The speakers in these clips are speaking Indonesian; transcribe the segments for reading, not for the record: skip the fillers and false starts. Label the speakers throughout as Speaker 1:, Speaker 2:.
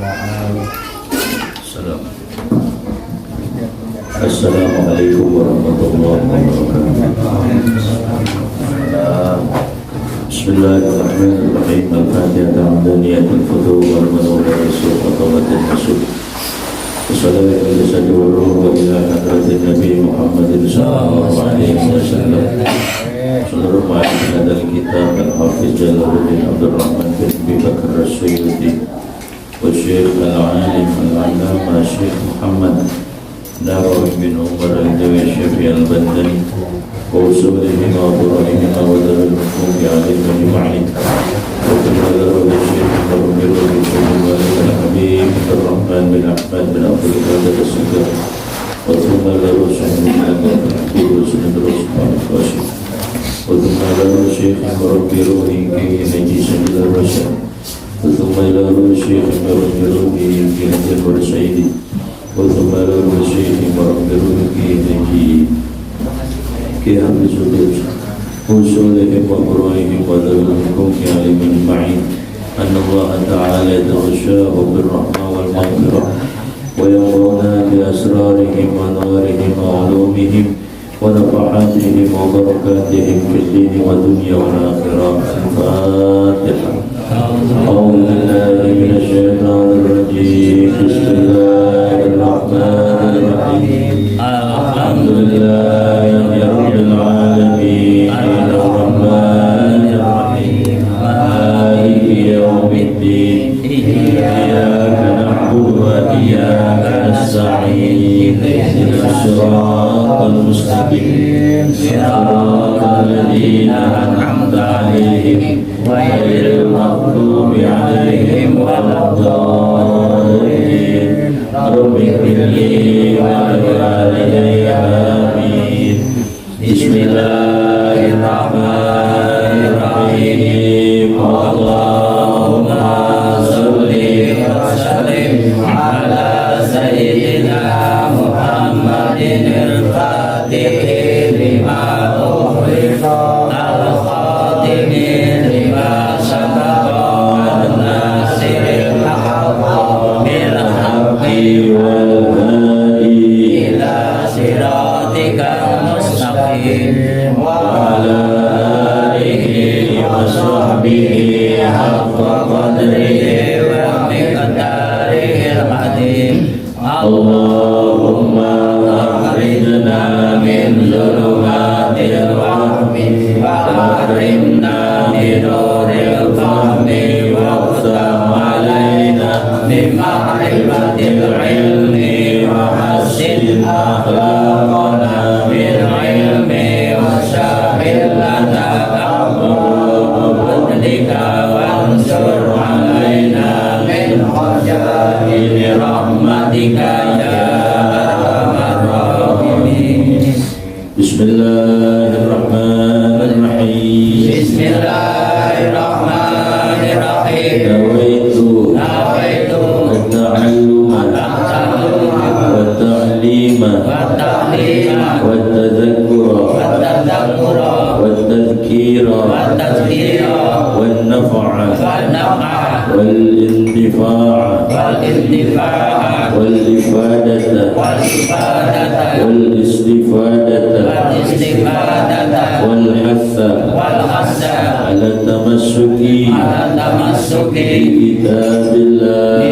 Speaker 1: Assalamualaikum warahmatullahi wabarakatuh. Bismillahirrahmanirrahim. Al-Fatihah Al-Daniyatul Futuh Wal-Manawar Rasul Qatawatin Rasul Assalamualaikum warahmatullahi wabarakatuh. Ila hadratin Nabi Muhammadin sallallahu alaihi wasallam. Seluruh ma'aikatan dari kitab Al-Hafiz Jalaluddin Abdul Rahman bin Abi Bakar As-Suyuti wa Syekh Al-Alim Al-Allamah Syekh Muhammad Nawawi bin Umar Al-Jawi Syafi'i Al-Bandani wa usulihima wa burahimima wa darul hukum alim ajma'in wa kullu syekh Rabbul Habib Ar-Rahman bin Ahmad bin Abdul Qadir As-Siddiq wa thumma lahu syahidina wa tahqiru sunnah Rasul wa thumma lahu syekh Rabbi Ruhi Ki Haji Syahid Ar-Rasyid wa thumma lahu syekh Rabbi Ruhi Ki Haji Ar-Rasyid وثم له الشيخ مربيه كي حفظوا وصولهم وقرائهم وذلهم كعلم معين أن الله تعالى يتغشاه بالرحمة والمغفرة ويرضونا بأسرارهم ونورهم وعلومهم ونفحاتهم وبركاتهم في الدين والدنيا والآخرة. الفاتحة. أعوذ بالله من الشيطان الرجيم. بسم الله الرحمن الرحيم. الحمد لله رب العالمين الرحمن الرحيم مالك يوم الدين إياك نعبد وإياك نستعين اهدنا الصراط المستقيم صراط الذين أنعمت عليهم غير المغضوب عليهم ولا الضالين. رب اغفر لي ولوالدي آمين. بسم الله الرحمن الرحيم. اللهم صل وسلم على سيدنا محمد الفاتح لما أغلق الخاتم لما سبق الناصر الحق بالحق والهادي إلى صراطك المستقيم وعلى آله وصحبه حق قدره ومقداره العظيم. اللهم أخرجنا من ظلمات الوهم وأكرمنا بنور الفهم وافتح علينا بمعرفة العلم وحسن أخلاقنا بالعلم وسهل لنا أبواب فضلك وانصر علينا من خزائن رحمتك يا أرحم الراحمين. بسم الله الرحمن الرحيم. بسم الله الرحمن الرحيم. نويت التعلم والتعليم والتذكر والتذكير والنفع والانتفاع والإفادة والاستفادة والحث على التمسك بكتاب الله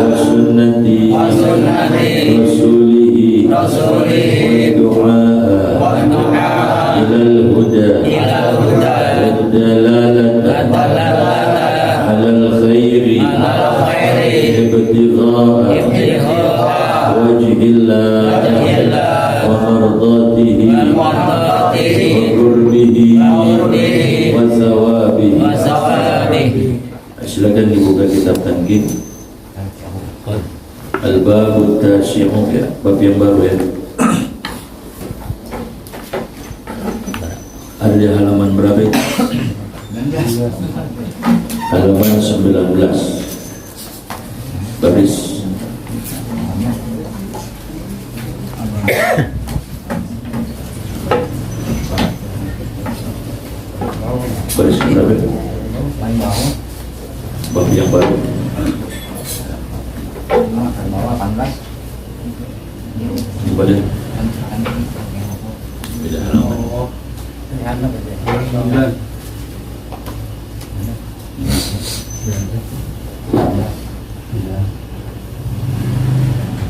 Speaker 1: وسنة رسوله والدعاء إلى الهدى والدلالة على الخير ابتغاء وجه الله ومرضاته وقربه وثوابه. Silakan dibuka kitab Tanqih Al-Babut Tasi'u, ya, bab yang baru ya. Ada di halaman berapa? Halaman 19. Baris. Baris berapa? Bab yang baru. pada beda halaman.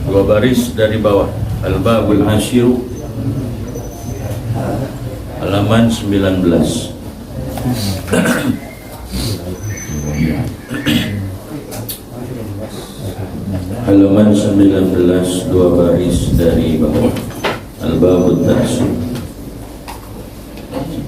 Speaker 1: Dua baris dari bawah. Al-Babul Ashiru halaman 19. Halaman 19, dua baris dari bawah. Al-Babul Ashiru.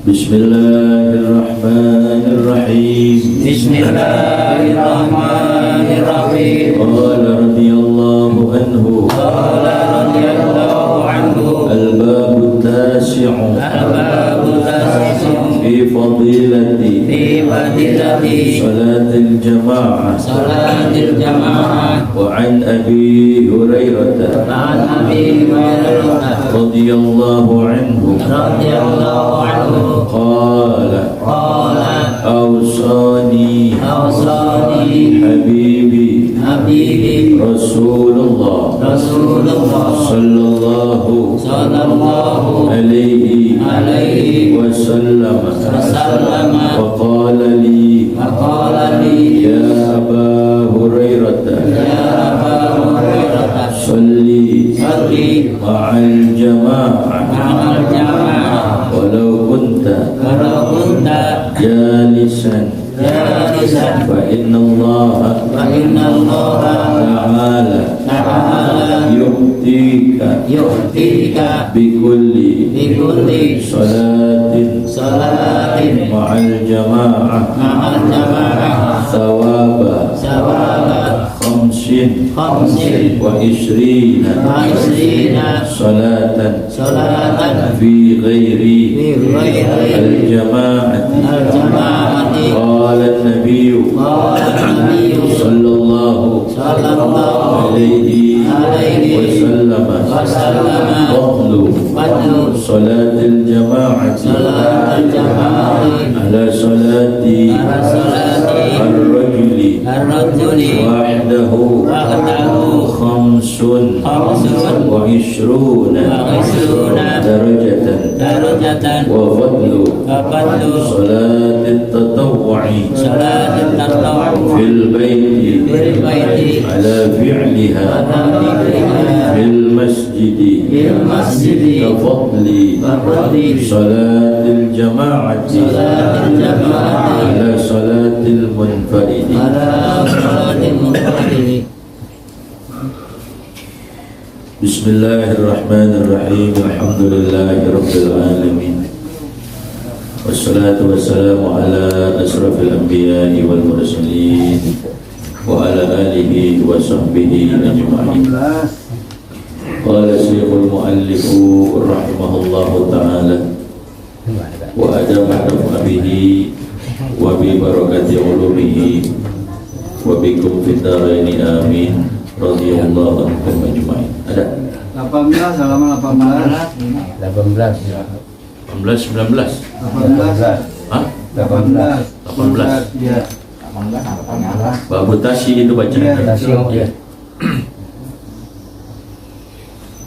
Speaker 1: Bismillahirrahmanirrahim.
Speaker 2: Bismillahirrahmanirrahim.
Speaker 1: Qala radhiyallahu anhu.
Speaker 2: Qala radhiyallahu anhu.
Speaker 1: Al-Babul Tasi'u
Speaker 2: Al-babul tasi'u
Speaker 1: fi fadilati
Speaker 2: fi fadilati
Speaker 1: salatil jama'ah
Speaker 2: salatil jamaah
Speaker 1: wa an Abi Hurairah
Speaker 2: ma'an Abi Hurairah
Speaker 1: radhiyallahu anhu
Speaker 2: radhiyallahu anhu
Speaker 1: qala awsani habibi Rasulullah sallallahu alaihi wasallam faqala li ya Aba Hurairah salli ma'al jama'ah walau kunta jalisan fa inna Allah ta'ala yu'tika bikulli salatin ma'al jama'ah thawaba khamsin wa ishrina salatan fi ghairi al-jama'ati qala an-nabiy sallallahu alaihi wasallam fadlu salatil jama'ati ala salati ar-rajuli wahdahu khamsun wa ishruna darajatan wa fadlu salatit tatawwu'i fil baiti ala fi'liha fil masjidi kafadli salatil jama'ati ala salatil munfaridi. Bismillahirrahmanirrahim. Alhamdulillahi rabbil alamin. Wassalatu wassalamu ala asrafil anbiya'i wal mursalin wa ala alihi wa sahbihi ajma'in. Qala Syekhul Mu'allifu rahimahullahu ta'ala wa adama bihi wa bi barakati ulumihi wa bikum fid dharaini amin. Radhiyallahu anhum ajma'in. Ada
Speaker 3: 18 halaman 18
Speaker 1: 19. Hah? 18.
Speaker 3: Ya.
Speaker 1: Babu Tasi itu baca.
Speaker 3: Iya.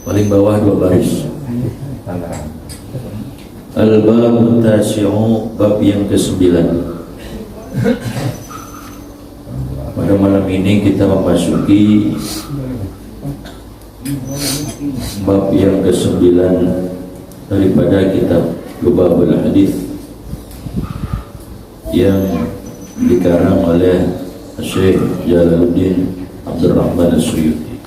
Speaker 1: Paling bawah dua baris. Al-Babu Tasi'u, bab yang ke-9. Pada malam ini kita memasuki bab yang ke-9 daripada kitab Lubabul Hadis yang dikarang oleh Syekh Jalaluddin Abdul Rahman As-Suyuti,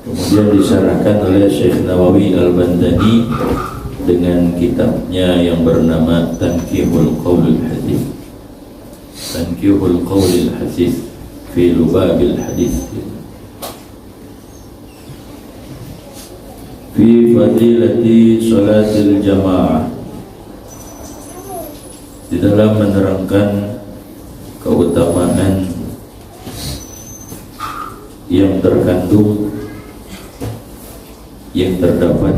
Speaker 1: kemudian disarahkan oleh Syekh Nawawi Al-Bandani dengan kitabnya yang bernama Tankihul Qaulul Hadis, Tankihul Qaulul Hadis fi Lubabil Hadis, fi fadilati salatil jamaah, di dalam menerangkan keutamaan yang terkandung, yang terdapat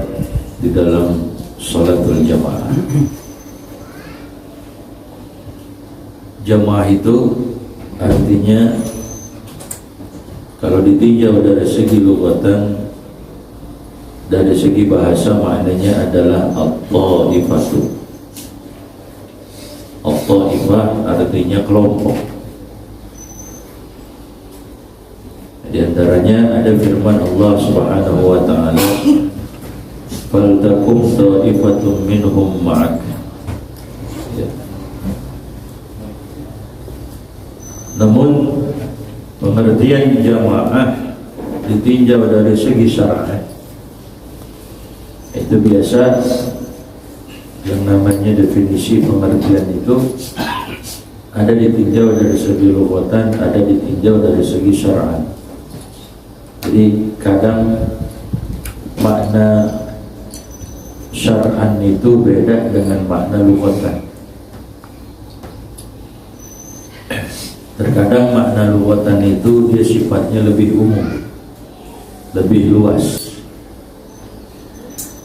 Speaker 1: di dalam salatul jamaah. Jamaah itu artinya Kalau ditinjau dari segi lughatan, dari segi bahasa maknanya adalah at-ta'ifatu. At-ta'ifah artinya kelompok. Di antaranya ada firman Allah Subhanahu wa taala, "Faltakum ta'ifatun minhum ma'ak." Ya. Namun pengertian jamaah ditinjau dari segi syar'i. Itu biasa yang namanya definisi pengertian itu ada ditinjau dari segi lughatan, ada ditinjau dari segi syar'i. Jadi kadang makna syar'an itu beda dengan makna lughatan. Terkadang makna lughatan itu dia sifatnya lebih umum, lebih luas.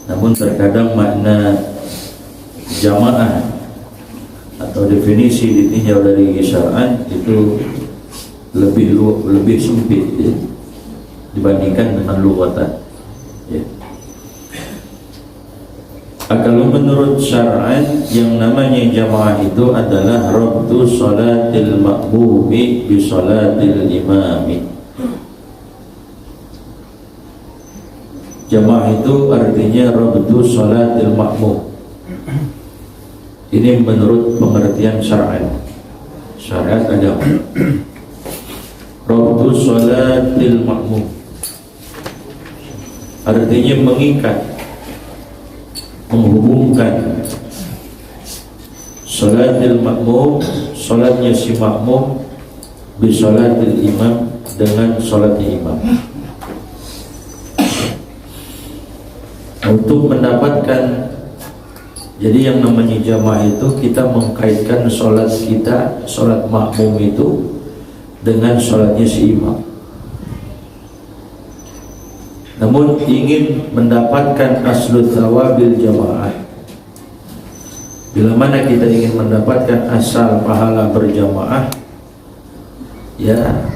Speaker 1: Namun terkadang makna jamaah atau definisi ditinjau dari syar'an itu lebih sempit ya, dibandingkan dengan lughatan. Ya. Kalau menurut syar'an yang namanya jamaah itu adalah rabtu salatil ma'mumi bi salatil imami. Jamaah itu artinya rabtu salatil ma'mum. Ini menurut pengertian syar'an. Syariat agama. Rabtu salatil ma'mum artinya mengikat, menghubungkan salatil ma'mum, salatnya si makmum, bi salatil imam, dengan salatnya imam. Untuk mendapatkan, jadi yang namanya jamaah itu kita mengkaitkan salat kita, salat makmum itu dengan salatnya si imam. Namun ingin mendapatkan aslu thawabil jamaah, bila mana kita ingin mendapatkan asal pahala berjamaah, ya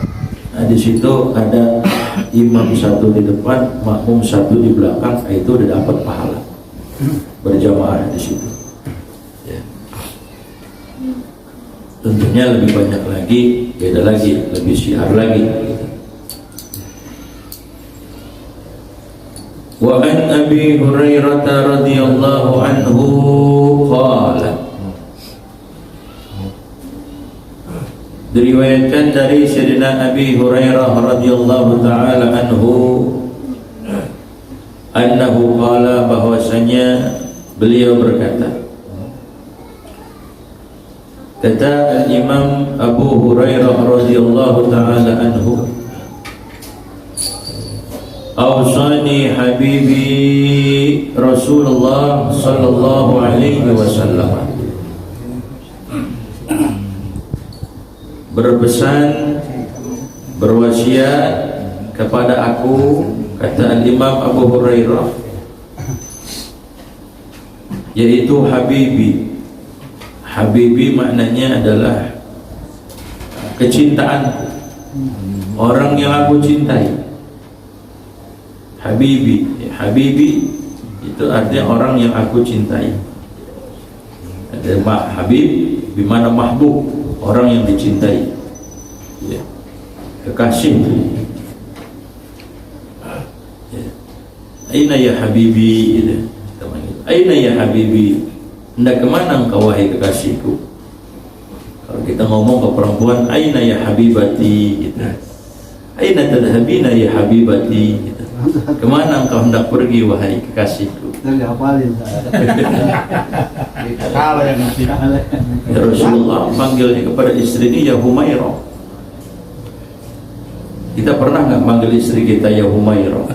Speaker 1: di situ ada imam satu di depan, makmum satu di belakang, itu udah dapat pahala berjamaah di situ. Ya. Tentunya lebih banyak lagi, beda lagi, lebih syiar lagi. Wa an Abi Hurairah radhiyallahu anhu qala, diriwayatkan dari Sayyidina Abi Hurairah radhiyallahu taala anhu annahu qala, bahwasanya beliau berkata, kata Imam Abu Hurairah radhiyallahu taala anhu, awsani habibi Rasulullah sallallahu alaihi wasallam, berpesan, berwasiat kepada aku, kata Imam Abu Hurairah, yaitu habibi. Habibi maknanya adalah kecintaanku, orang yang aku cintai. Habibi, habibi itu artinya orang yang aku cintai. Ada habib bimana mahbub, orang yang dicintai, ya. Kekasih. Ya. Aina ya habibi, gitu. Aina ya habibi, hendak kemana engkau wahai kekasihku? Kalau kita ngomong ke perempuan, aina ya habibati, gitu. Aina tadhabina ya habibati, gitu. Kemana engkau hendak pergi wahai kekasihku? Ya Rasulullah panggilnya kepada istri ini ya Humairah. Kita pernah nggak manggil istri kita ya Humairah?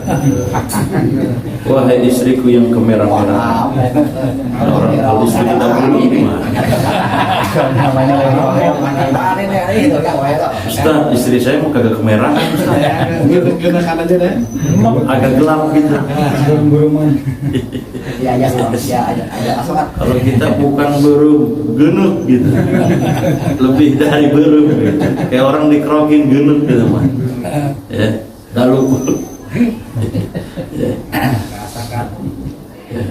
Speaker 1: Wahai istriku yang kemerah-merah. Orang kalau istri kita belum, Ustaz, istri saya mau kagak kemerahan, agak gelap gitu. Kalau kita bukan burung genuk gitu, lebih dari burung gitu. Kayak orang dikerokin genuk gitu mah. Ya, lalu ya. Ya.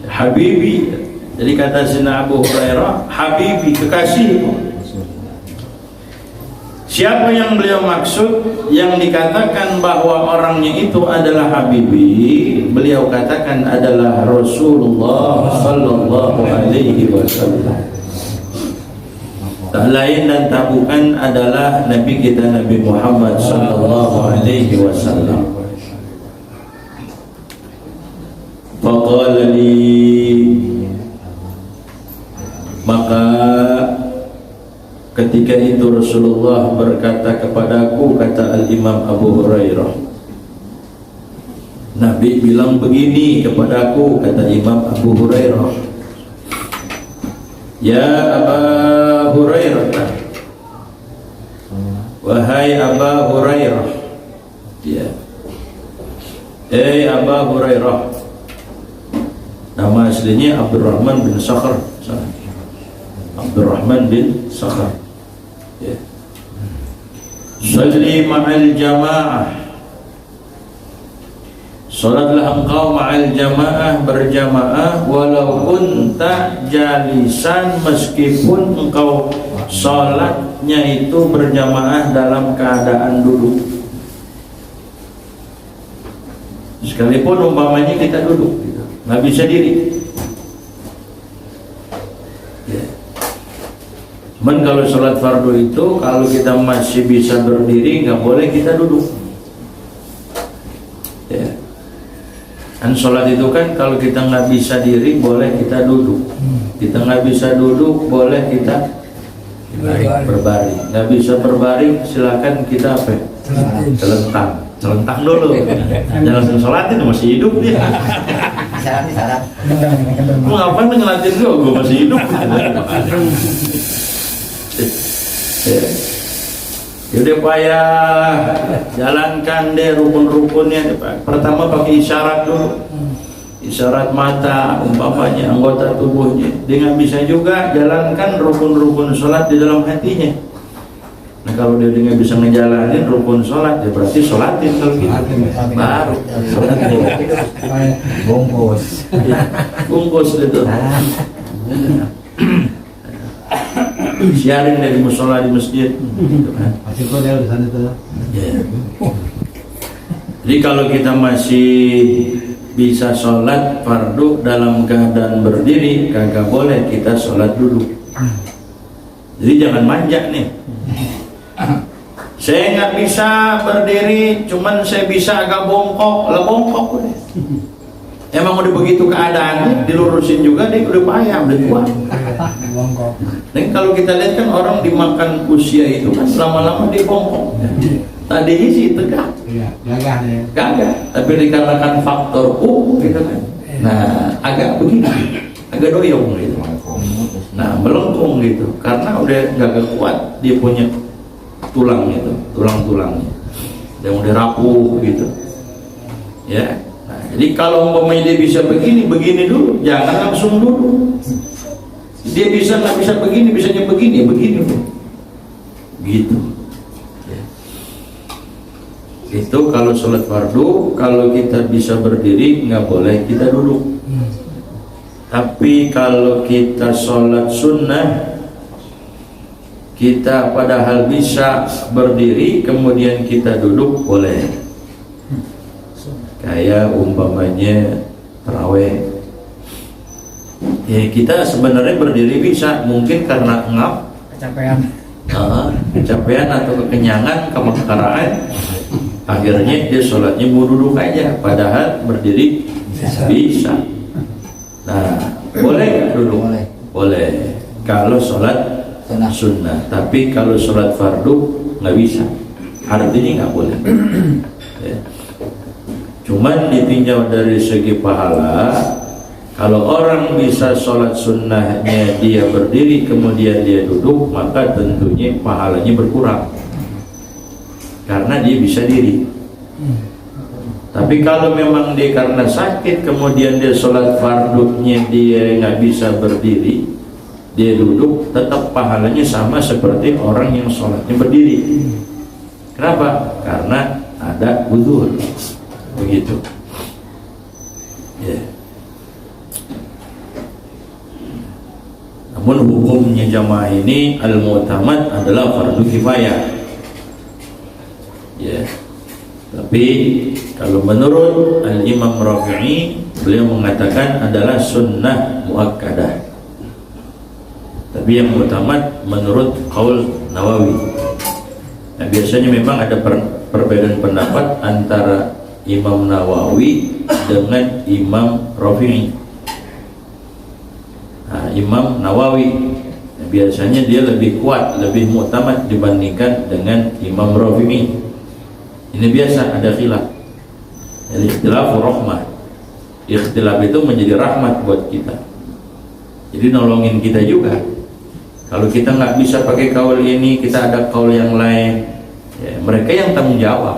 Speaker 1: Habibi. Jadi kata Sayyidina Abu Hurairah, Habibi, kekasihku. Siapa yang beliau maksud yang dikatakan bahwa orangnya itu adalah Habibi, beliau katakan adalah Rasulullah sallallahu alaihi wasallam. Tak lain dan tak bukan adalah Nabi kita Nabi Muhammad sallallahu alaihi wasallam. Faqala li, maka ketika itu Rasulullah berkata kepadaku, kata Al-Imam Abu Hurairah, Nabi bilang begini kepadaku, kata Imam Abu Hurairah, ya Aba Hurairah, wahai Aba Hurairah, ya, Aba Hurairah. Nama aslinya Abdurrahman bin Sakhar, Abdurrahman bin Sakhar. Ya. Salli ma'al jamaah, salatlah engkau ma'al jamaah, berjamaah, walaupun tak jalisan, meskipun engkau salatnya itu berjamaah dalam keadaan duduk. Sekalipun umpamanya kita duduk, gitu, nggak bisa diri. Ya. Cuman kalau sholat fardu itu, kalau kita masih bisa berdiri, nggak boleh kita duduk. Ya. Kan sholat itu kan kalau kita nggak bisa diri, boleh kita duduk. Kita nggak bisa duduk, boleh kita berbaring. Nggak bisa berbaring, silakan kita apa? Celentang. Celentang dulu. Jangan langsung sholatin, masih hidup dia.
Speaker 2: Syarat.
Speaker 1: Lu ngapain ngelatin gue masih hidup. Yaudah payah, jalankan deh rukun-rukunnya. Pertama pakai isyarat dulu, isyarat mata, umpamanya anggota tubuhnya. Dia nggak bisa juga jalankan rukun-rukun sholat di dalam hatinya. Nah kalau dia nggak bisa ngejalanin rukun sholat, ya berarti sholatin kalau gitu. Baru sholatin. Bungkus itu. Siarin dari musola di masjid. Jadi kalau kita masih bisa sholat fardu dalam keadaan berdiri, kagak boleh kita sholat duduk. Jadi jangan manja nih. Saya nggak bisa berdiri, cuman saya bisa agak bongkok, lah bongkok deh. Emang udah begitu keadaannya, dilurusin juga deh, udah payah, udah tua. Dan kalau kita lihat kan orang dimakan usia itu kan lama-lama dia bongkok. Tadinya sih tegak, gagah, tapi dikarenakan faktor gitu kan. Nah agak begini, agak doyong gitu. Nah melengkung gitu, karena udah gak kuat dia punya tulang itu, tulang-tulangnya yang udah rapuh gitu ya. Nah, jadi kalau umpamanya dia bisa begini dulu, jangan langsung duduk. Dia bisa nggak bisa begini, bisanya begini gitu ya. Itu kalau sholat fardu, kalau kita bisa berdiri nggak boleh kita duduk. Tapi kalau kita sholat sunnah, kita padahal bisa berdiri kemudian kita duduk boleh. Kayak umpamanya tarawih, ya kita sebenarnya berdiri bisa, mungkin karena ngap, kecapean atau kekenyangan, kemekaraan, akhirnya dia sholatnya mau duduk aja, padahal berdiri bisa. Nah boleh nggak duduk? Boleh kalau sholat sunnah, tapi kalau sholat fardu nggak bisa, artinya nggak boleh. Ya. Cuman ditinjau dari segi pahala, kalau orang bisa sholat sunnahnya dia berdiri kemudian dia duduk, maka tentunya pahalanya berkurang karena dia bisa diri. Tapi kalau memang dia karena sakit kemudian dia sholat fardunya dia nggak bisa berdiri, dia duduk, tetap pahalanya sama seperti orang yang sholatnya berdiri. Kenapa? Karena ada uzur. Begitu. Ya. Namun hukumnya jamaah ini al-mu'tamad adalah fardu kifayah. Ya. Tapi kalau menurut Al-Imam Rafi'i, beliau mengatakan adalah sunnah muakkadah. Tapi yang mu'tamad menurut qaul Nawawi. Nah, biasanya memang ada perbedaan pendapat antara Imam Nawawi dengan Imam Rafi'i. Nah, Imam Nawawi biasanya dia lebih kuat, lebih mu'tamad dibandingkan dengan Imam Rafi'i. Ini biasa ada khilaf. Jadi ikhtilaf rahmah. Ikhtilaf itu menjadi rahmat buat kita. Jadi nolongin kita juga. Kalau kita nggak bisa pakai kaul ini, kita ada kaul yang lain. Ya, mereka yang tanggung jawab.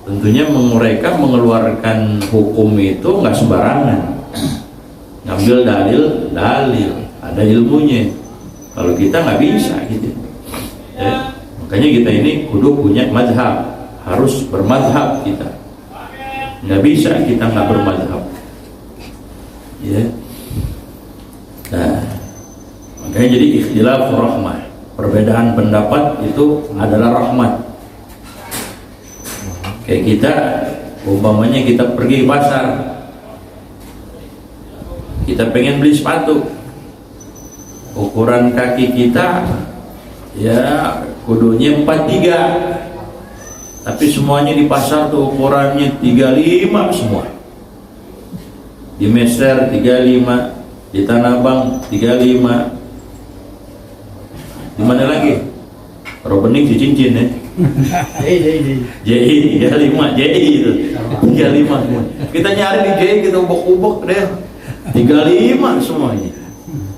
Speaker 1: Tentunya mereka mengeluarkan hukum itu nggak sembarangan. Ngambil dalil, ada ilmunya. Kalau kita nggak bisa gitu. Ya, makanya kita ini kudu punya mazhab, harus bermadhab kita. Nggak bisa kita nggak bermadhab. Ya. Nah, makanya jadi ikhtilaf rahmah. Perbedaan pendapat itu adalah rahmat. Kayak kita, umpamanya kita pergi pasar, kita pengen beli sepatu, ukuran kaki kita ya kudunya 43, tapi semuanya di pasar tuh ukurannya 35 semua. Di Meser 35, di Tanah Abang 35, di mana lagi? Robening si cincin ya. JI 35 JI itu 35 semua. Kita nyari di JI, kita ubek-ubek deh 35 semuanya.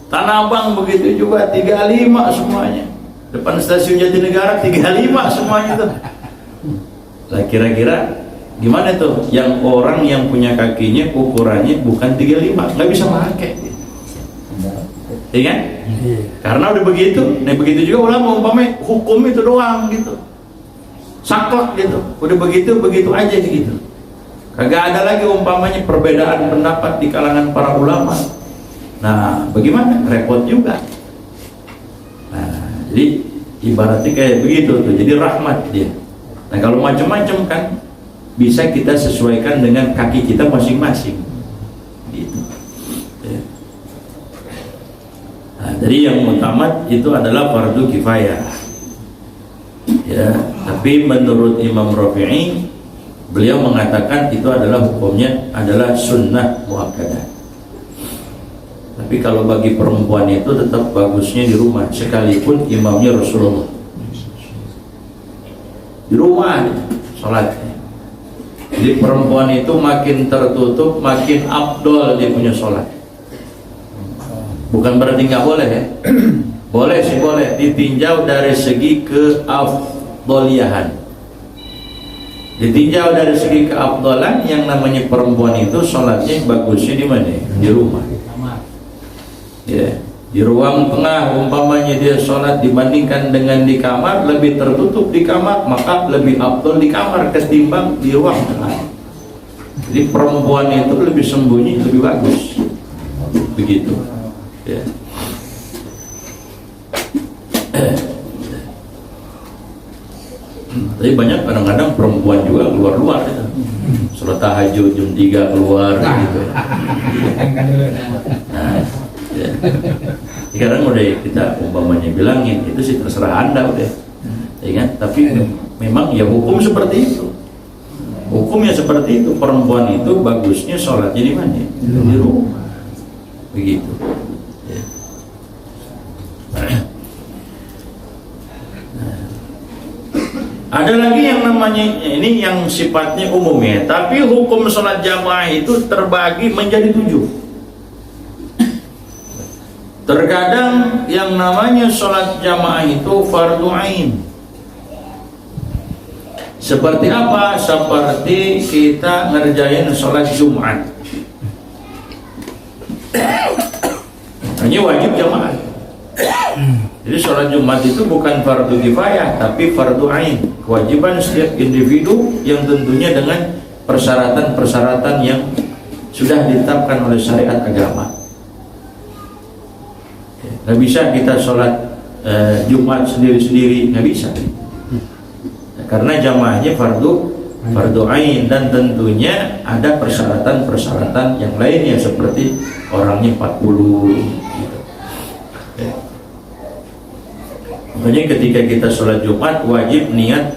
Speaker 1: Tanah Abang begitu juga 35 semuanya. Depan stasiun Jatinegara 35 semuanya tuh. Lah kira-kira gimana tuh yang orang yang punya kakinya ukurannya bukan 35, nggak bisa pakai. Iya kan? Karena udah begitu. Nah begitu juga ulama umpamanya hukum itu doang gitu. Saklek gitu. Udah begitu aja gitu. Kagak ada lagi umpamanya perbedaan pendapat di kalangan para ulama. Nah, bagaimana? Repot juga. Nah, jadi ibaratnya kayak begitu tuh. Jadi rahmat dia. Nah, kalau macam-macam kan bisa kita sesuaikan dengan kaki kita masing-masing. Gitu. Ya. Nah, jadi yang mu'tamad itu adalah fardu kifayah. Ya, tapi menurut Imam Rafi'i, beliau mengatakan itu adalah hukumnya adalah sunnah muakkadah. Tapi kalau bagi perempuan itu tetap bagusnya di rumah, sekalipun imamnya Rasulullah. Di rumah sholatnya. Jadi perempuan itu makin tertutup, makin afdol dia punya sholat. Bukan berarti nggak boleh ya. Boleh sih boleh, ditinjau dari segi keafdoliahan. Ditinjau dari segi keafdolan, yang namanya perempuan itu sholatnya bagusnya di mana? Di rumah. Ya, di ruang tengah umpamanya dia sholat dibandingkan dengan di kamar, lebih tertutup di kamar, maka lebih afdol di kamar ketimbang di ruang tengah. Jadi perempuan itu lebih sembunyi, lebih bagus. Begitu. Ya. Tapi banyak kadang-kadang perempuan juga keluar-luar gitu. Sholat tahajud jam 3 keluar gitu. Nah, ya. Sekarang udah kita umpamanya bilangin itu sih terserah Anda udah. Ya kan? Tapi memang ya hukum seperti itu. Hukumnya seperti itu. Perempuan itu bagusnya sholatnya di mana? Di rumah. Begitu. Ya. Ada lagi yang namanya ini yang sifatnya umum ya, tapi hukum sholat jamaah itu terbagi menjadi 7. Terkadang yang namanya sholat jamaah itu fardu ain. Seperti apa? Seperti kita ngerjain sholat Jumat. Hanya wajib jamaah. Jadi sholat Jumat itu bukan fardu kifayah, tapi fardu ain, kewajiban setiap individu yang tentunya dengan persyaratan-persyaratan yang sudah ditetapkan oleh syariat agama. Nggak bisa kita sholat Jumat sendiri-sendiri, nggak bisa. Karena jamaahnya fardu ain, dan tentunya ada persyaratan-persyaratan yang lainnya seperti orangnya 40 gitu. Makanya ketika kita sholat Jumat wajib niat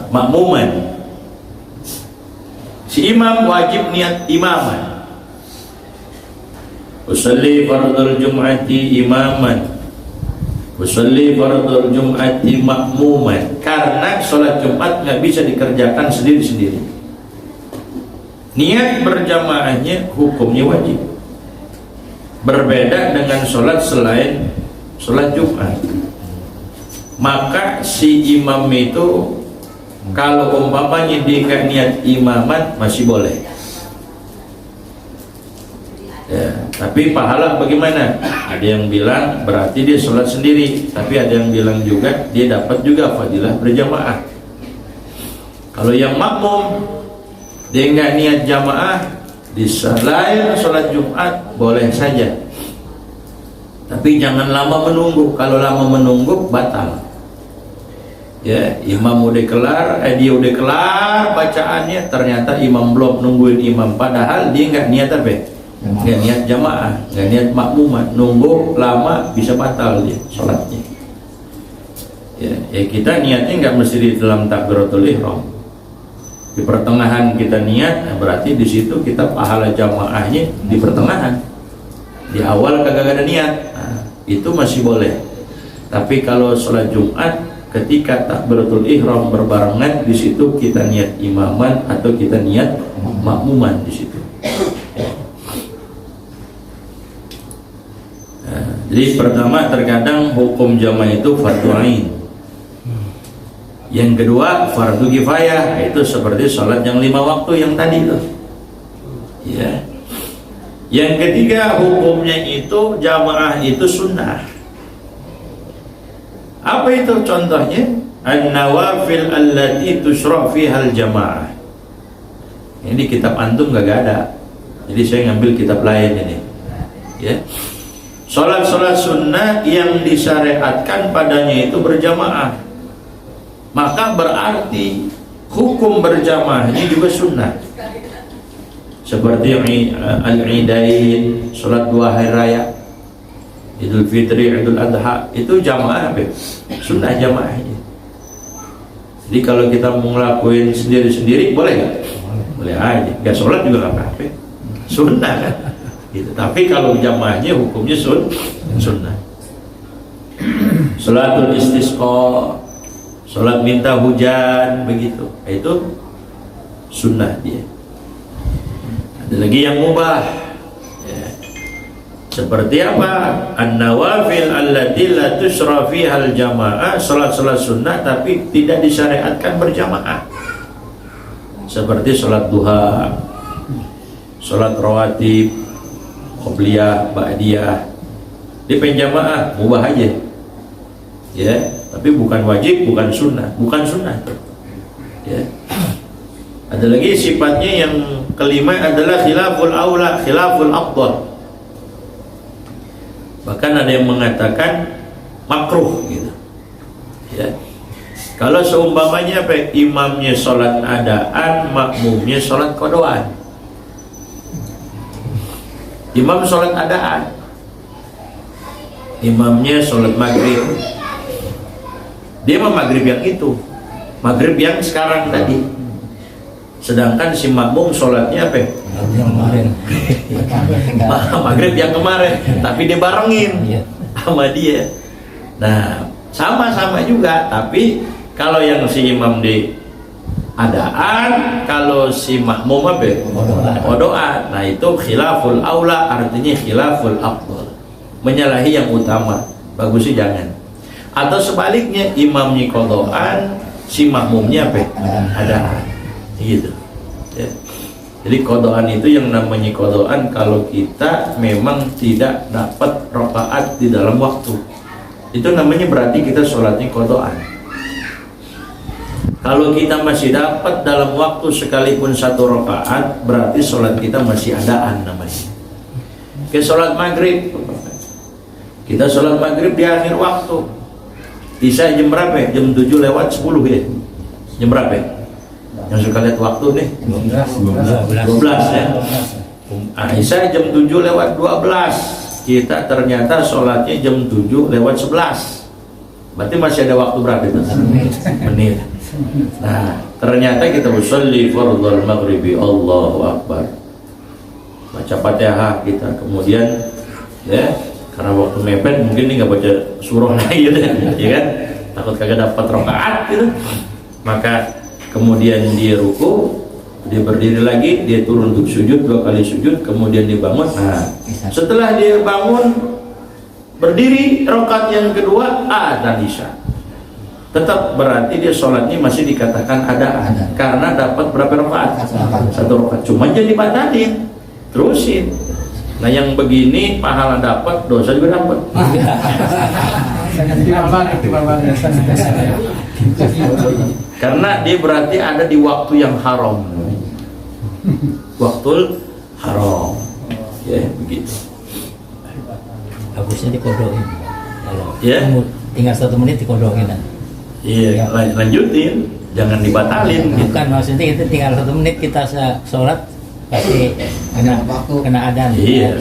Speaker 1: makmuman. Si imam wajib niat imaman. Usalli fardul Jum'ati imaman, usalli fardul Jum'ati makmuman. Karena sholat Jumat nggak bisa dikerjakan sendiri-sendiri. Niat berjamaahnya hukumnya wajib. Berbeda dengan sholat selain sholat Jumat. Maka si imam itu kalau umpamanya dia nggak niat imaman masih boleh. Ya, tapi pahala bagaimana? Ada yang bilang berarti dia sholat sendiri, tapi ada yang bilang juga dia dapat juga fadilah berjamaah. Kalau yang makmum dia nggak niat jamaah di selain sholat Jumat boleh saja, tapi jangan lama menunggu. Kalau lama menunggu batal. Ya, imam udah kelar, dia udah kelar bacaannya, ternyata imam belum, nungguin imam, padahal dia nggak niat apa? Nggak niat jamaah, nggak niat makmuman, nunggu lama bisa batal dia sholatnya. Ya kita niatnya nggak mesti di dalam takbiratul ihram. Di pertengahan kita niat, nah berarti di situ kita pahala jamaahnya di pertengahan. Di awal kagak ada niat, nah, itu masih boleh. Tapi kalau sholat Jumat ketika takbiratul ihram berbarengan, di situ kita niat imaman atau kita niat makmuman di situ. Jadi pertama, terkadang hukum jamaah itu fardu ain. Yang kedua, fardu kifayah, itu seperti sholat yang 5 waktu yang tadi itu. Ya. Yang ketiga, hukumnya itu jamaah itu sunnah. Apa itu contohnya? An-nawafil allati tusra' fiha al-jamaah. Ini di kitab antum gak ada. Jadi saya ngambil kitab lain ini. Ya. Sholat-sholat sunnah yang disyariatkan padanya itu berjamaah, maka berarti hukum berjamaahnya juga sunnah. Seperti al-idain, sholat 2 hari raya, Idul Fitri, Idul Adha, itu jamaah apa? Sunnah jamaahnya. Jadi kalau kita mau ngelakuin sendiri-sendiri boleh nggak? Boleh aja. Nggak sholat juga nggak apa-apa. Sunnah kan? Gitu. Tapi kalau jamaahnya hukumnya sunnah. Sholatul istisqa, sholat minta hujan, begitu. Itu sunnah dia. Ada lagi yang mubah. Ya. Seperti apa? An-nawafil allati la tusra fiha al-jamaah, sholat-sholat sunnah tapi tidak disyariatkan berjamaah. Seperti sholat duha, sholat rawatib, qobliyah, ba'diyah, di penjamaah mubah aja, ya, tapi bukan wajib, bukan sunnah, ya. Ada lagi sifatnya yang kelima adalah khilaful aula, khilaful afdal. Bahkan ada yang mengatakan makruh, gitu, ya. Kalau seumpamanya imamnya sholat adaan, makmumnya sholat qadaan. Imam sholat adaan, imamnya sholat maghrib, dia mah maghrib yang itu, maghrib yang sekarang tadi. Sedangkan si makmum sholatnya apa? Maghrib yang kemarin, tapi dia barengin sama dia. Nah, sama-sama juga, tapi kalau yang si imam di adaan, kalau si makmum apa? Qadaan. Nah itu khilaful aula, artinya khilaful afdal, menyalahi yang utama. Bagusnya jangan. Atau sebaliknya, imamnya qadaan, si makmumnya apa? Adaan. Gitu. Ya. Jadi kodoan itu yang namanya kodoan kalau kita memang tidak dapat rakaat di dalam waktu. Itu namanya berarti kita sholatnya kodoan. Kalau kita masih dapat dalam waktu sekalipun 1 rakaat, berarti sholat kita masih adaan namanya. Ke sholat maghrib, kita sholat maghrib di akhir waktu. Isya jam berapa? Jam 7 lewat 10 ya. Jam berapa? Yang suka lihat waktu nih 12 ya. Isya jam 7 lewat 12. Kita ternyata sholatnya jam 7 lewat 11. Berarti masih ada waktu berapa itu? Menit. Nah, ternyata kita usolli fardhul maghribi, Allahu Akbar. Baca Fatihah kita, kemudian ya, karena waktu mepet mungkin nih nggak baca surah lagi gitu ya kan? Takut kagak dapat rakaat gitu. Maka kemudian dia ruku, dia berdiri lagi, dia turun untuk sujud 2 kali sujud, kemudian dia bangun. Nah, setelah dia bangun berdiri rakaat yang kedua adzan isya. Tetap berarti dia sholatnya masih dikatakan ada karena dapat berapa rakaat? 1 rakaat. Cuma jadi batalin, terusin. Nah yang begini pahala dapat, dosa juga dapat. Karena dia berarti ada di waktu yang haram. Waktu haram. Ya, begitu.
Speaker 2: Bagusnya dikodokin. Kalau
Speaker 1: Ya.
Speaker 2: tinggal 1 menit dikodokin.
Speaker 1: Iya, lanjutin, jangan dibatalin. Gitu.
Speaker 2: Bukan, maksudnya itu tinggal 1 menit kita sholat pasti kena adzan.
Speaker 1: Iya.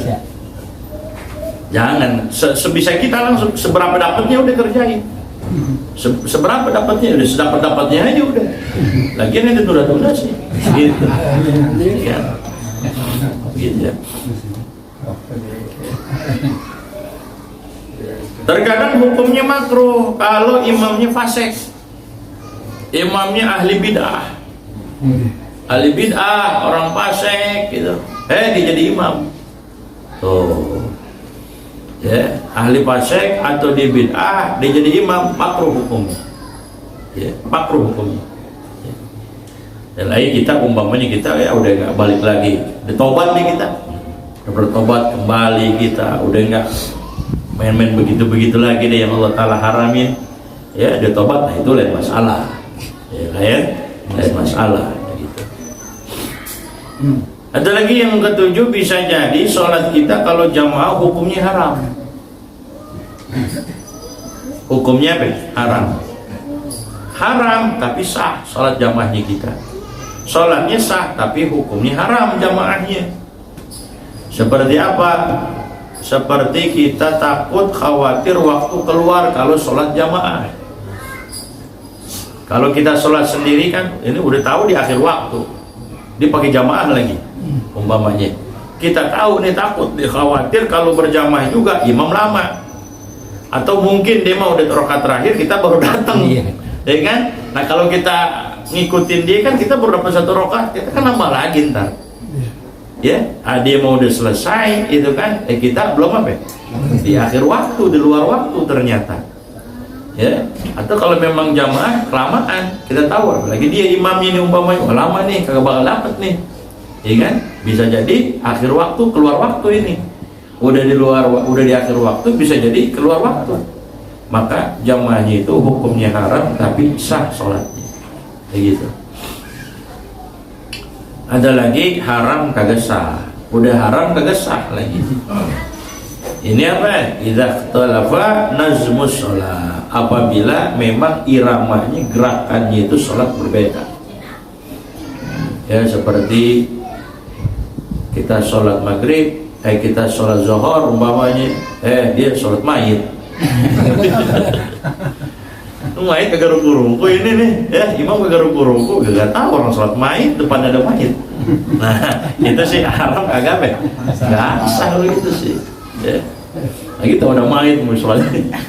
Speaker 1: Jangan sebisa kita langsung seberapa dapatnya udah kerjain. Seberapa dapatnya udah sedapat dapatnya aja udah. Lagian itu tunda-tunda sih. Gitu. Ya. Gitu ya. Terkadang hukumnya makruh kalau imamnya fasik, imamnya ahli bid'ah, ahli bid'ah orang fasik gitu. Dia jadi imam, tuh, ya ahli fasik atau di bid'ah dia jadi imam, makruh hukumnya, ya makruh hukumnya. Ya. Dan lagi kita umpamanya kita ya udah nggak balik lagi, bertobat nih kita, udah bertobat kembali kita, udah nggak main-main begitu-begitu lagi deh yang Allah Ta'ala haramin ya, dia tobat, nah itu lain masalah ya, lain masalah gitu. Ada lagi yang ketujuh, bisa jadi sholat kita kalau jamaah hukumnya haram. Hukumnya apa? Haram tapi sah sholat jamaahnya kita. Sholatnya sah tapi hukumnya haram jamaahnya. Seperti apa? Seperti kita takut khawatir waktu keluar kalau sholat jamaah. Kalau kita sholat sendiri kan ini udah tahu di akhir waktu, dia pakai jamaah lagi umpamanya, kita tahu nih takut, dia khawatir kalau berjamaah juga imam lama, atau mungkin dia mau udah rakaat terakhir kita baru datang, ya kan? Nah kalau kita ngikutin dia kan kita baru dapat 1 rakaat, kita kan nambah lagi ntar. Ya, dia mau udah selesai itu kan, kita belum apa? Di akhir waktu, di luar waktu ternyata. Ya, atau kalau memang jamaah kelamaan, kita tahu apalagi dia imamnya ini umpamanya lama nih, kagak bakal dapet nih. Ya kan? Bisa jadi akhir waktu, keluar waktu ini. Udah di akhir waktu, bisa jadi keluar waktu. Maka jamaahnya itu hukumnya haram tapi sah sholatnya. Kayak gitu. Ada lagi haram kagak sah, udah haram kagak sah lagi. Ini apa? Idza ikhtalafa nazmus shalah, apabila memang iramanya, gerakannya itu sholat berbeda. Ya seperti kita sholat maghrib, kita sholat zuhur umpamanya, dia sholat mayit. Mayit kagak ruku-ruku ini nih, ya imam kagak ruku-ruku, kagak tahu orang sholat mayit depan ada mayit. Nah itu sih haram kagak apa? Nggak sah gitu sih. Ya. Nah kita ada mayit mau sholat. Ya.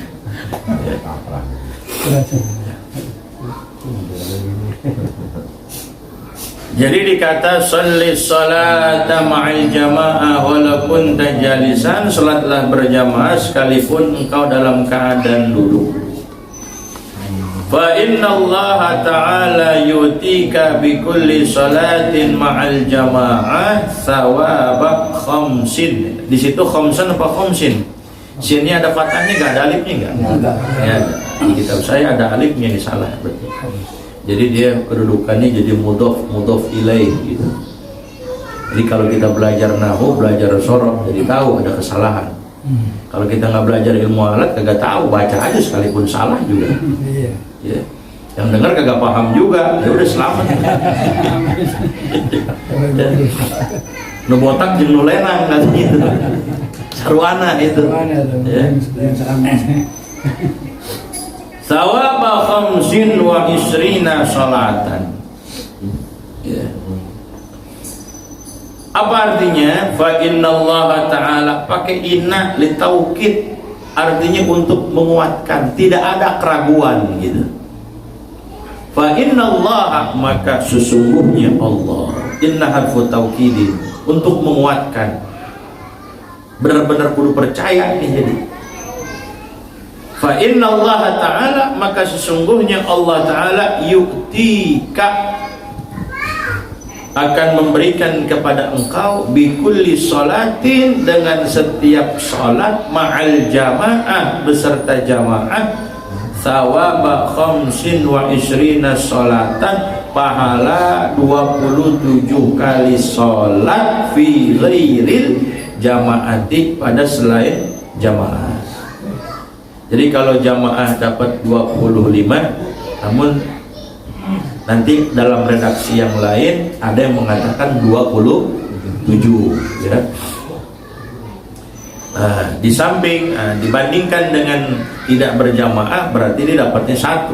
Speaker 1: Jadi dikata sholli sholata ma'al jamaah walaupun tajalisan, sholatlah berjamaah sekalipun engkau dalam keadaan duduk. Fa inna Allah ta'ala yutika bi kulli salatin ma'al jamaah thawaba khamsin. Di situ khamsan apa khamsin? Sini ada fathahnya enggak, ada alifnya enggak?
Speaker 3: Enggak.
Speaker 1: Ya, di kitab saya ada alifnya, ini salah berarti. Jadi dia kedudukannya jadi mudhof ilaih gitu. Jadi kalau kita belajar nahwu, belajar sorof, jadi tahu ada kesalahan. Kalau kita nggak belajar ilmu alat, kagak tahu, baca aja sekalipun salah juga.
Speaker 2: Iya.
Speaker 1: Ya. Yang dengar kagak paham juga, ya udah selamat. Nu botak jeung nu lenang kan gitu. Sarwana itu. Ya. Sawaba khamsin wa isrina salatan. Ya. Apa artinya? Fa innallaha ta'ala, pakai inna li taukid, artinya untuk menguatkan, tidak ada keraguan gitu. Fa innallaha, maka sesungguhnya Allah, inna harfu taukidin, untuk menguatkan, benar-benar kudu percaya nih. Jadi fa innallaha ta'ala, maka sesungguhnya Allah ta'ala yu'tika, akan memberikan kepada engkau bikulli sholatin, dengan setiap sholat, ma'al jamaah, beserta jamaah, thawaba khamsin wa isrina sholatan, pahala 27 kali sholat, fi ghairil jamaati, pada selain jamaah. Jadi kalau jamaah dapat 25, namun nanti dalam redaksi yang lain ada yang mengatakan 27, ya. Nah, di samping dibandingkan dengan tidak berjamaah, berarti dia dapatnya 1.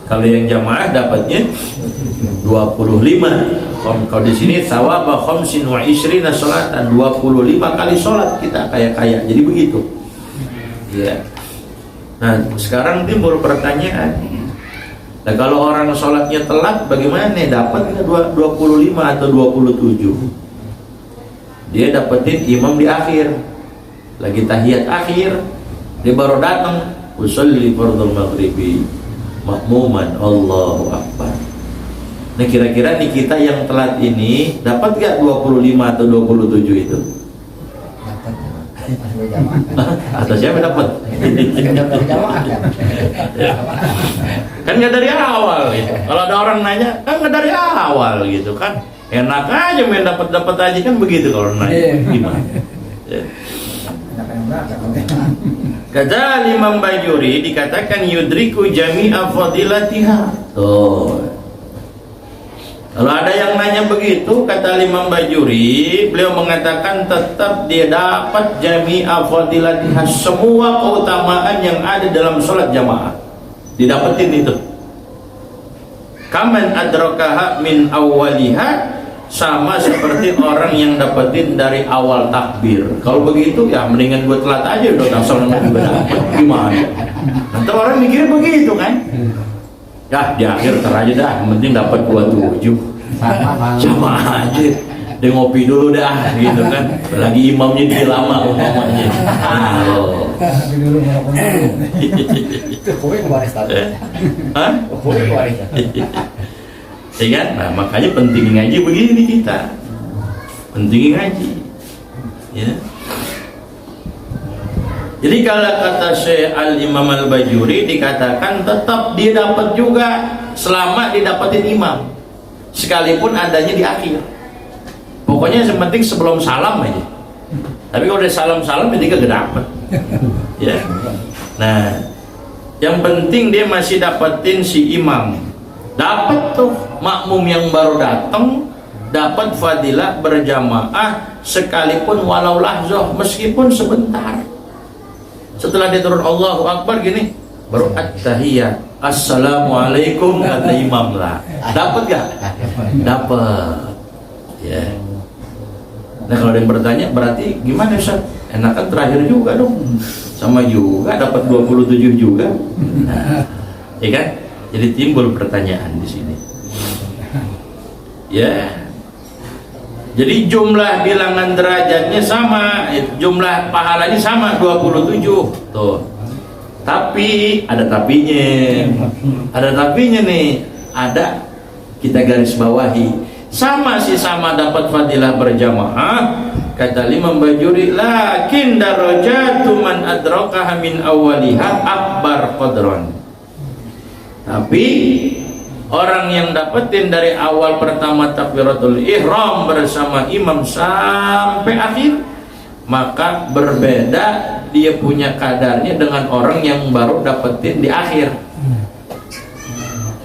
Speaker 1: Kalau yang jamaah dapatnya 25. Kalau di sini thawaba khamsin wa isrina sholatan, 25 kali sholat kita kaya-kaya. Jadi begitu. Ya. Nah, sekarang timbul pertanyaan. Nah, kalau orang sholatnya telat, bagaimana? Dapat nggak 25 atau 27? Dia dapetin imam di akhir, lagi tahiyat akhir, dia baru datang, usolli fardhu maghribi makmuman, Allahu akbar. Nah, kira-kira nih kita yang telat ini dapat nggak 25 atau 27 itu? Atau siapa dapat? Kan nggak dari awal gitu. Kalau ada orang nanya, kan nggak dari awal gitu kan. Enak aja main dapat aja kan begitu kalau nanya. Gimana? Kata Imam Bajuri, dikatakan yudriku jami'a fadilatiha. Tuh. Kalau ada yang nanya begitu, kata Imam Bajuri, beliau mengatakan tetap dia dapat jami'a fadilatiha, semua keutamaan yang ada dalam sholat jamaah didapetin itu. Kaman adrakaha min awwaliha, sama seperti orang yang dapetin dari awal takbir. Kalau begitu ya mendingan gue telat aja udah langsung gimana? Nanti orang mikir begitu kan? Dah di akhir aja dah, yang penting dapat 27. Sama aja. Dia ngopi dulu dah gitu kan. Lagi imamnya dia lama umpamanya. Ya kan? Nah, makanya penting ngaji begini kita. Penting ngaji. Ya. Jadi kalau kata Syekh Al-Imam Al-Bajuri, dikatakan tetap dia dapat juga selama didapatin imam, sekalipun adanya di akhir. Pokoknya yang penting sebelum salam aja. Tapi kalau udah salam-salam ketika gak dapat. Ya. Nah, yang penting dia masih dapetin si imam. Dapat tuh makmum yang baru datang, dapat fadilah berjamaah sekalipun walau lahzah, meskipun sebentar. Setelah dia turun Allahu Akbar gini, baru at-tahiyat, assalamualaikum, kata imam lah. Dapat gak? Dapat. Ya. Nah, kalau ada yang bertanya, berarti gimana Ustaz? Enakan terakhir juga dong. Sama juga dapat 27 juga. Nah, ya kan? Jadi timbul pertanyaan di sini. Ya. Jadi jumlah bilangan derajatnya sama, jumlah pahalanya sama 27. Tuh. Tapi ada tapinya. Ada tapinya nih. Ada, kita garis bawahi. Sama dapat fadilah berjamaah. Kata Imam Bajuri, lakin darajatu man adrakaha min awwaliha akbar qadran. Tapi orang yang dapetin dari awal pertama takbiratul ihram bersama imam sampai akhir, maka berbeda dia punya kadarnya dengan orang yang baru dapetin di akhir.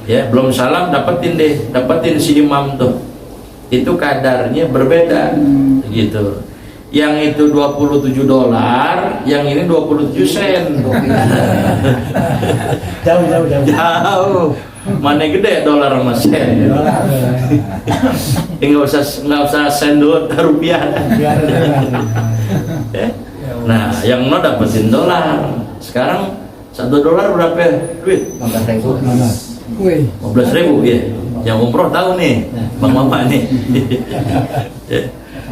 Speaker 1: Ya, belum salam dapetin si imam tuh. Itu kadarnya berbeda gitu. Yang itu $27, yang ini 27 sen. Jauh. Mana gede dolar sama sen. Enggak usah sen dulu, rupiah. Nah, yang no dapetin dolar. Sekarang $1 berapa duit? 15.000 ya. Yang umroh tahu nih, Bang Mama nih.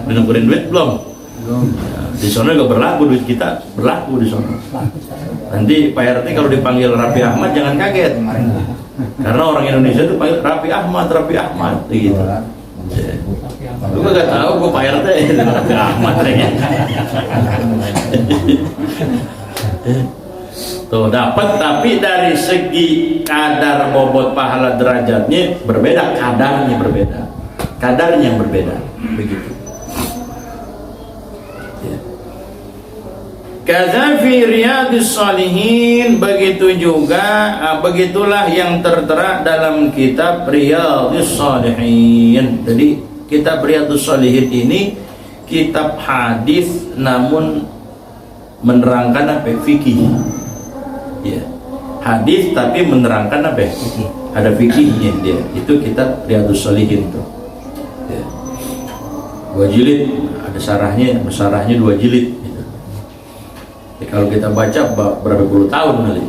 Speaker 1: Udah ngumpulin duit belum? Di sana juga berlaku, duit kita berlaku di sana. Nanti Pak RT kalau dipanggil Raffi Ahmad jangan kaget, karena orang Indonesia itu panggil Raffi Ahmad gitu. Lu gak tahu gue Pak RT Raffi Ahmad ya. Tuh dapat, tapi dari segi kadar bobot pahala derajatnya berbeda, kadarnya berbeda begitu. Kaza fi riyadhis shalihin, begitu juga begitulah yang tertera dalam kitab Riyadhis Shalihin. Jadi kitab Riyadhis Shalihin ini kitab hadis namun menerangkan apa? Fikih. Ya. Hadis tapi menerangkan apa? Ada fikihnya dia. Itu kitab Riyadhis Shalihin tuh. Ya. 2 jilid, ada syarahnya 2 jilid. Ya, kalau kita baca berapa puluh tahun kali.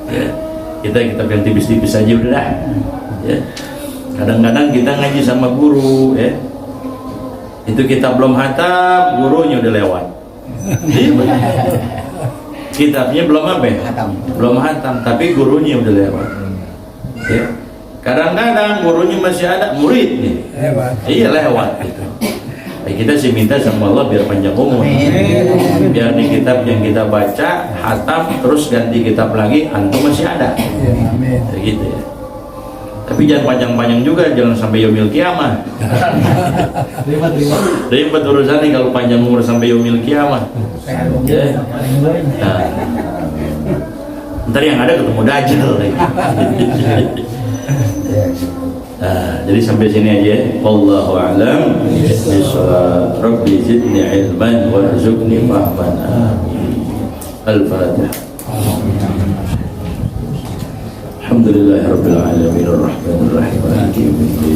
Speaker 1: Ya, kita yang tipis-tipis aja udah. Ya. Kadang-kadang kita ngaji sama guru, ya. Itu kita belum hatam, gurunya udah lewat. Kitabnya belum apa? Belum hatam, tapi gurunya udah lewat. Ya. Kadang-kadang gurunya masih ada, murid nih. Iya lewat gitu. Kita sih minta sama Allah biar panjang umur, biar di kitab yang kita baca hatam terus ganti kitab lagi, antum masih ada, gitu ya. Tapi jangan panjang-panjang juga, jangan sampai yaumil kiamah. Ribet urusannya kalau panjang umur sampai yaumil kiamah. Ya. Nah, ntar yang ada ketemu Dajjal lagi. Jadi sampai sini aja. Wallahu a'lam bishawab. Rabbi zidni ilman warzuqni fahman. Amin. Al-Fatihah. Alhamdulillahi rabbil alamin arrahmanir rahim maliki yaumiddin.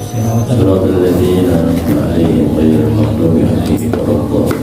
Speaker 1: Shiratal ladzina an'amta 'alaihim ghairil maghdubi 'alaihim waladdallin.